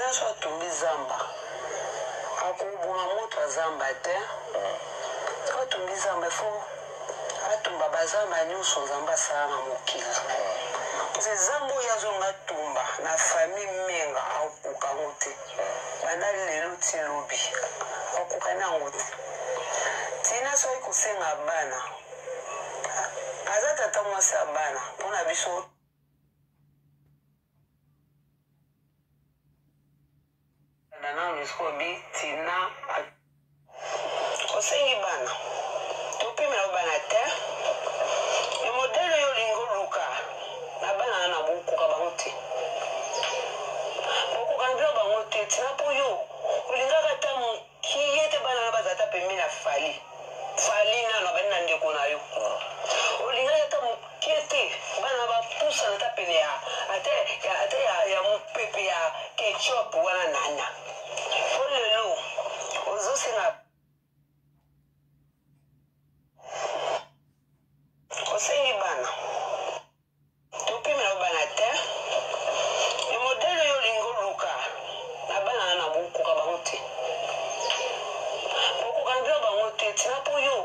tina so atumbi zamba akubuma moto azamba te atumbi zamba fo atumba bazamba nyuso zamba sana mokili ze zambo yazonga tumba na fami menga akuka ngote bana lelo tilobi akuka na ngote tina so ikusenga bana azata tamwasi bana pona biso na miskobi tina osengi bana topimela bana te e modele yo lingo luka na bana na bukuka bango te bukuka ndio bango te tina po yo ulingaka ta mokiyete bana na bazata pembe na fali na bana ndeko na yo ulingaka ta mokiyete bana bapusa na ta pene ya ate ya mopepe ya ketchup wana nana olelo ozosenga osengi bana topimela bana te e modele yo lingo luka na bana na bukuka bango te bukuka ndio bango te tina po yo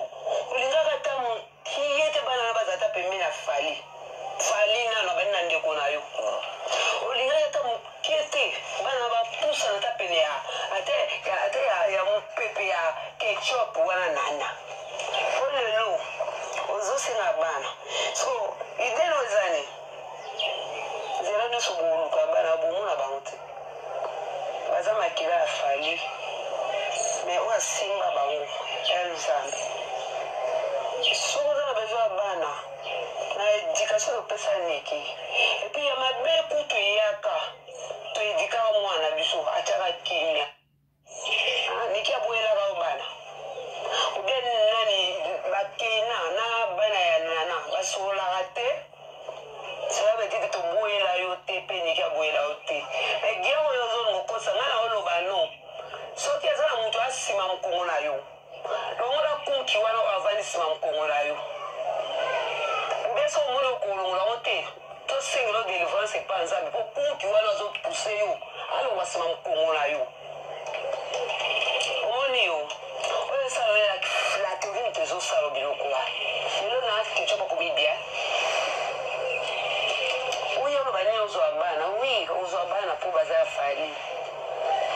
ulingaka ta mokiyete bana na bazata pembe na fali na bana ndeko na yo ulingaka ta mokiyete bana bapusa na ta pene ya ate ya mopepe ya ketchup wana nana olelo ozosenga bana so idelo ezani zela nyonso boluka bana bomona bango te baza makila ya fali me oyo asimba bango elzambe soki oza na bezo ya bana na edikation topesa niki epui ya mabe kutu eyaka toedikaka mwana biso atiaka kimia niki aboyelaka o bana ubien nani bakena na bana ya nana basololaka te cela veut dire toboyela yo te mpe niki aboyela yo te egia oyo ozolonga okosa ngai na oloba no soki aza na moto asima mokongo na yo longola kunki wana oyo avandi nsima mokongo na yo ubien so omoni okolongolango te tosengela délivrance epa nzambe mpo kunki wana azopuse yo alonga nsima mokongo na yo omoni yo oyo esala la théorie nte ezosala biloko wa lelo na kitio bakobibia oyo oloba nini ozwa bana wi ozwa bana mpo baza ya fali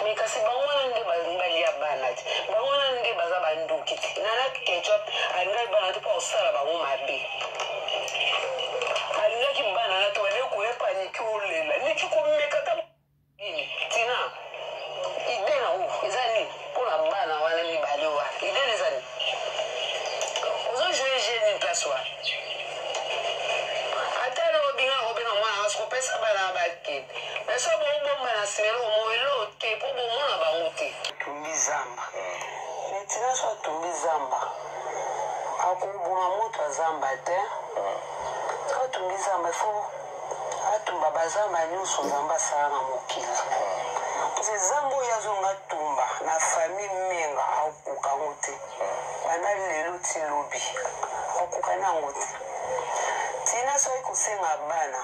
me kasi bango wana nde balia bana te bango wana nde baza banduki te nana ketchup alingaki bana te mpo osala bango mabe alingaki bana na to bale koyepa niki olela niki komeka ta tina ide na o eza nini mpona bana wana mibale wa ide na eza nini ozojue jeni place wana atale obenga mwana kasi kopesa bana bakende me so bobomba na simelo omoelo te mpo bomona bango te tumbi zamba tina so atumbi zamba akobuma moto azamba te atumbi zamba fo atumba bazamba nyonso nzambe asala na mokili ze zambo oyo azonga tumba na fami menga akuka ngo te bana lelo tilobi akuka nango te tina so ikusenga bana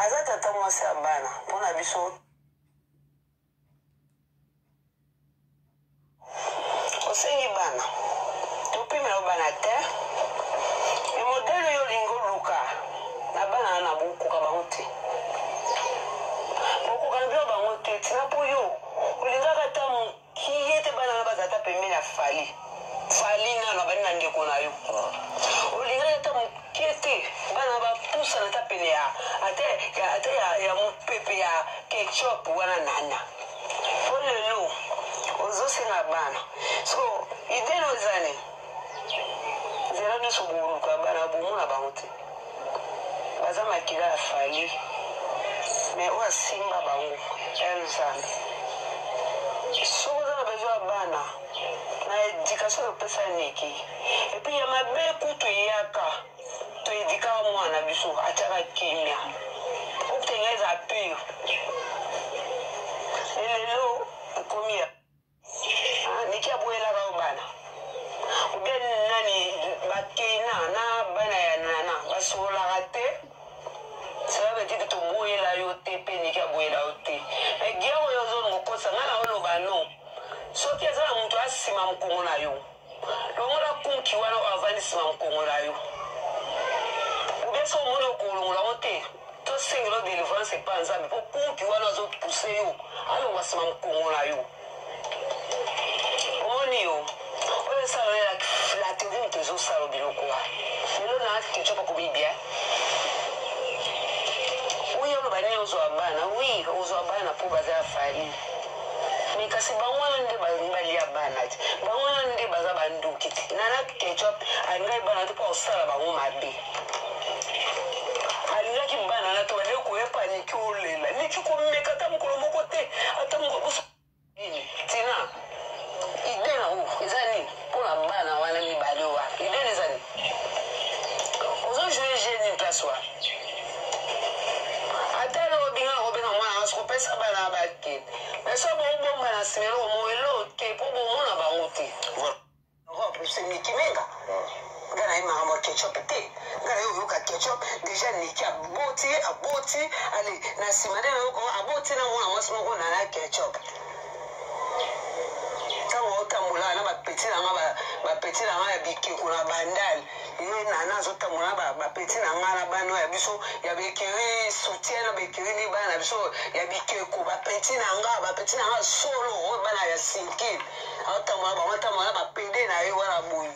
aza tata mwasi ya bana mpona biso osengi bana topimela bana te e modele yo lingo luka na bana na bukuka bango te bukuka ndio bango te tina po yo ulingaka ta mokiyete bana na bazata pembe na fali na bana ndeko na yo ulingaka ta mokiyete bana bapusa na ta pene ya ate ya mopepe ya ketchup wana nana olelo ozosenga bana so idelo ezani zela nyonso boluka bana bomona bango te baza makila ya fali me oyo asimba bango elzambe soki oza na bezo ya bana na edikation topesa niki epui ya mabe kutu eyaka toedikaka mwana biso atiaka kimia okutenga eza pure elelo ekomi ya niki aboyelaka o bana ubien nani bakena na bana ya nana basololaka te cela veut dire toboyela yo te mpe niki aboyela yo te mkongo na yo longola kunki wana avandisima mkongo na yo obiesa omona okolongola ngo te tosengela délivrance epa nzambe mpo kunki wana azopuse yo alongwa nsima mkongo na yo omoni yo oyo esalolela la théorie moto ezosala biloko wa lelo na ketio bakobibia oui oloba nini ozwa bana oui ozwa bana mpo baza ya fali me kasi bango wana nde balia bana te bango wana nde baza banduki te nana ketchup alingaki bana te mpo osala bango mabe alingaki bana na to bale koyepa niki olela niki komeka ata mokolo moko te ata nini tina ide na o eza nini mpona bana wana mibale wa ide eza nini ozojue je nini place wa ata lelo obinga obenga mwana kasi kopesa bana bakende mais so bobomba na simelo omoelo te mpo bomona bango te semikimenga nga na ye makambo ya ketchup te nga na ye oyoka ketchup deja niki aboti ale na nsima nde nayoko aboti na mwana mwasi moko na ketchup ntango otambola na bapeti na nga ya bikeko na bandale ye nana azotambola na bapeti na nga na bana ya biso ya bekeri soutien na bekeri ni bana na biso ya bikeko bapeti na nga solo oyo bana ya sinkil aotambola bango atambola na bapede na ye wana boyi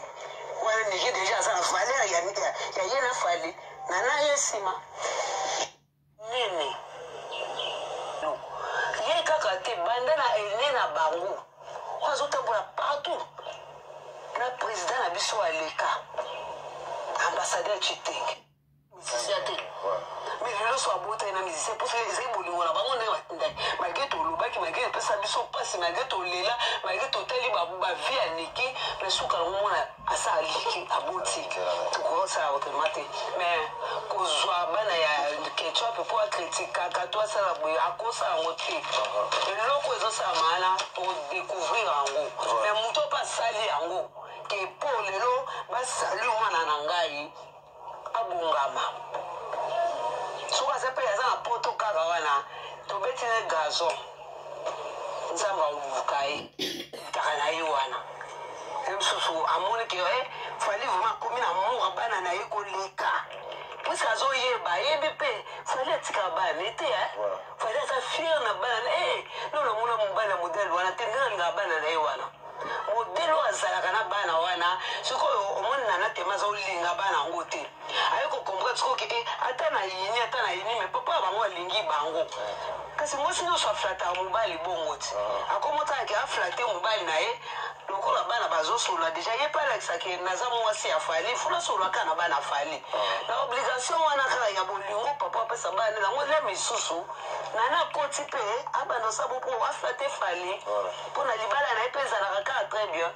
wana niki deja aza na valeur ya ye na fali nana ye nsima nini ye kaka te banda na ene na bango azotambola partout na président na biso aleka ambassadeur Chitenge musicien te mais lelo so abota na musicien mpo so ezali bolingo na bango ndenge batindaki malgré tolobaki malgré epesa biso mpasi malgré tolela malgré totali bavie ya niki mais suka nango mona asa aliki aboti tokosala autrement te mais kozwa bana ya ketchup mpo akritikaka to asala boye akosala yango te eloko ezosala maana todécouvrir yango mais moto mpe asali yango ke mpo lelo basali mwana na ngai abongama soki aza mpe aza na poto kaka wana tobetile gazon nzambe aoluka ye taka na ye wana mosusu amoni ke fali vraimen akomi na moka bana na ye koleka puiske azoyeba ayebi mpe fali atika bana ete fali aza fiere na bana no namona mobali ya modele wana te nde nalingaka bana na ye wana modele oyo azalaka na bana wana sikoyo omoni nana tema aza olinga bana yango te aye kokomprendre sikoyo ke ata na yini me papa bango alingi bango kasi mwasi nyonso aflataka mobali bongo te akomotanake aflate mobali na ye lokola bana bazosola deja ye mpe alakisaki naza mwasi ya fali funa solaka na bana fali na obligation wana kaka ya bolingo papa apesa bana nango le misusu nana koti mpe abanda osabo mpo aflate fali mpo na libala na ye mpe ezalaka kaka très bien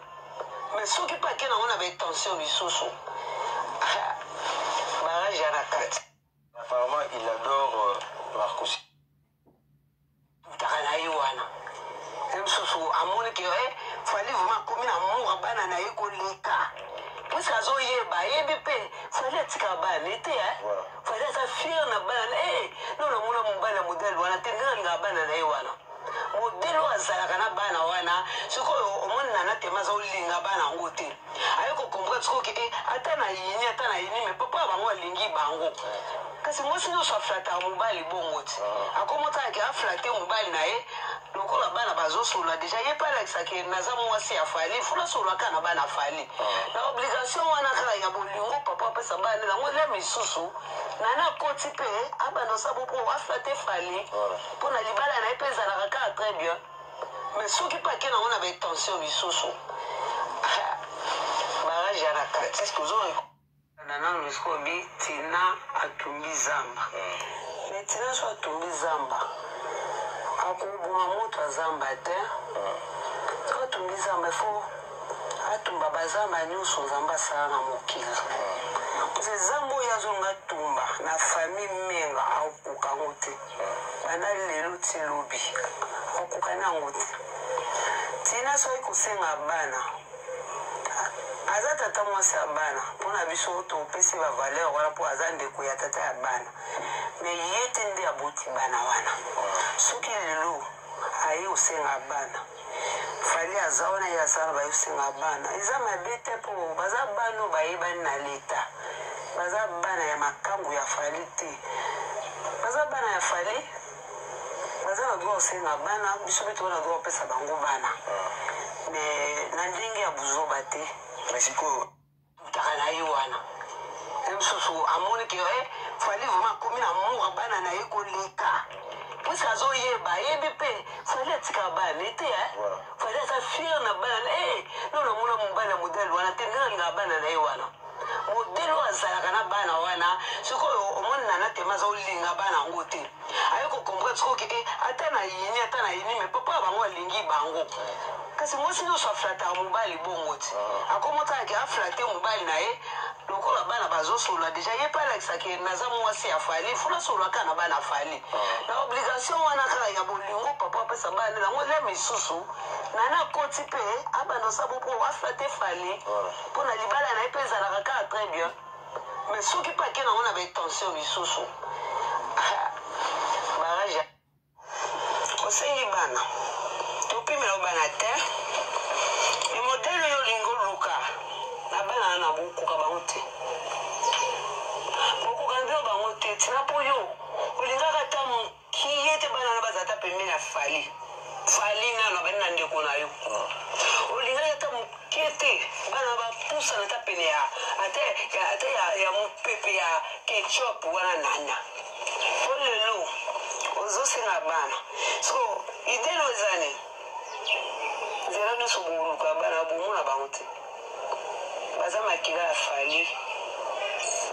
mais soki mpe ake nango na batension misusu barage ya na kati apparemment il adore Marcus taka na ye wana misusu amoni ke fali vraimen akomi na moka bana na ye koleka puiske azoyeba ayebi mpe fali atika bana ete fali aza fiere na bana no namona mobali ya modele wana te nde nalingaka bana na ye wana modele oyo azalaka na bana wana sikoyo omoni nana tema aza olinga bana yango te aye kokomprendre sikoyo ke ata na yini me papa bango alingi bango kasi mwasi nyonso aflataka mobali bongo te akomotanake aflate mobali na ye lokola bana bazosola deja ye mpe alakisaki naza mwasi ya fali funa solaka na bana fali na obligation wana kaka ya bolingo papa apesa bana nango le misusu nana koti mpe abanda osabo mpo aflate fali mpo na libala na ye mpe ezalaka kaka très bien mais soki mpe ake nango na batension misusu barage ya na kati eske ozorekananano esikobi tina atumbi zamba mais tina so atumbi zamba akoboma moto azamba te atumbi zamba ifo atumba bazamba nyonso nzambe asala na mokili pose zamba oyo azonga tumba na famille menga akoka yango te banda lelo ti lobi akoka nango te tina soki kosenga bana aza tata mwasi ya bana mpona biso topesi bavaleur wana mpo aza ndeko ya tata ya bana me ye te nde aboti bana wana soki lelo aye osenga bana fali azaona ya sana bayosenga bana eza mabete po baza bano bayebani na leta baza bana ya makambu ya fali te baza bana ya fali baza na droit osenga bana biso mpe tona droit opesa bango bana mais na ndenge ya buzoba te mesiko taka na ye wana mosusu amoni ke fali vraimen akomi na mour bana na ye koleka puisque azoyeba ayebi mpe fali atika bana ete fali aza fier na bana no namona mobali ya modele wana te nde nalingaka bana na ye wana modele oyo azalaka na bana wana sikoyo omoni nana tema aza olinga bana yango te aye kokomprendre sikoke ata na yini me papa bango alingi bango kasi mwasi nyonso aflataka mobali bongo ti akomotakake aflate mobali na ye lokola bana bazosolola deja ye mpe alakisaki naza mwasi ya fali funa sololaka na bana fali na obligation wana kaka ya bolingo papa apesa bana yango le misusu nana koti mpe abandosa bo mpo aflate fali mpo na libala na ye mpe ezalaka kaka très bien mais soki mpe ake nango na batension misusu baraja osengi bana topimela bana te emodele oyo olingi oluka na bana na bokoka bango te bokoka nzeo bango te tina mpo yo olingaka ta mokie te bana na baza ta pembeni ya fali nano bani na ndeko na yo olingaka ta mokie te bana bapusana ta pene ata ya mopepe ya ketchup wana nana po lelo ozosenga bana so idelo ezani nzela nyonso boluka bana bomona bango te baza makila ya fali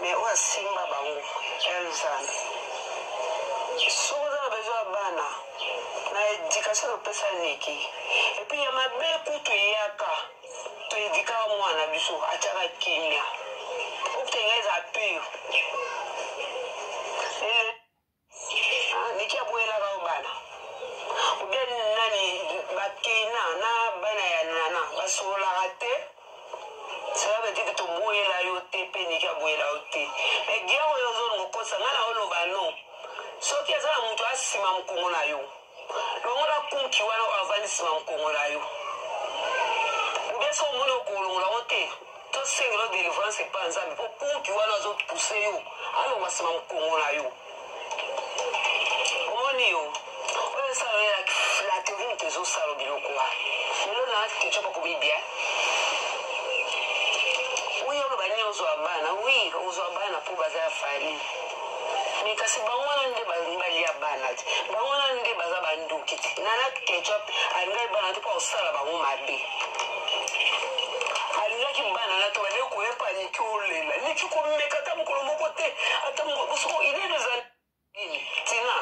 mais oyo asimba bango elzana soki oza na besoin ya bana na éducation opesa niki epuis ya mabe kutu eyaka toedikaka mwana biso atiaka kimia okutenga eza pure niki aboyelaka o bana obia nani bakena na bana ya nana basololaka te cela veut dire que toboyela yo te mpe niki aboyela yo te mais gia oyo ozolinga okosa ngai na oloba no soki aza na moto asima mokongo na yo longola kunki wana oyo avandi nsima mokongo na yo obia so omoni okolongola ngo te tosengela délivrance epa nzambe mpo kunki wana azopuse yo alongwa nsima mokongo na yo omoni yo oyo esala la théorie moto ezosala biloko wana lelo na ketio bakobibia oui oloba nini ozwa bana oui ozwa bana mpo baza ya fali me kasi bango wana nde balia bana te bango wana nde baza banduki te nana ketchup alingaki bana te mpo osala bango mabe alingaki bana na to bale koyepa niki olela niki komeka ata mokolo moko te ata soko idene eza nini tina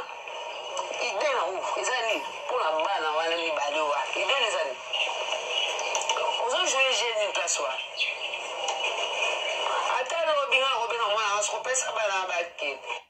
ide na o eza nini mpona bana wana mibale wa idene eza nini ozojue je nini place wana ata lobinga kobenga mwana asikopesa bana bakende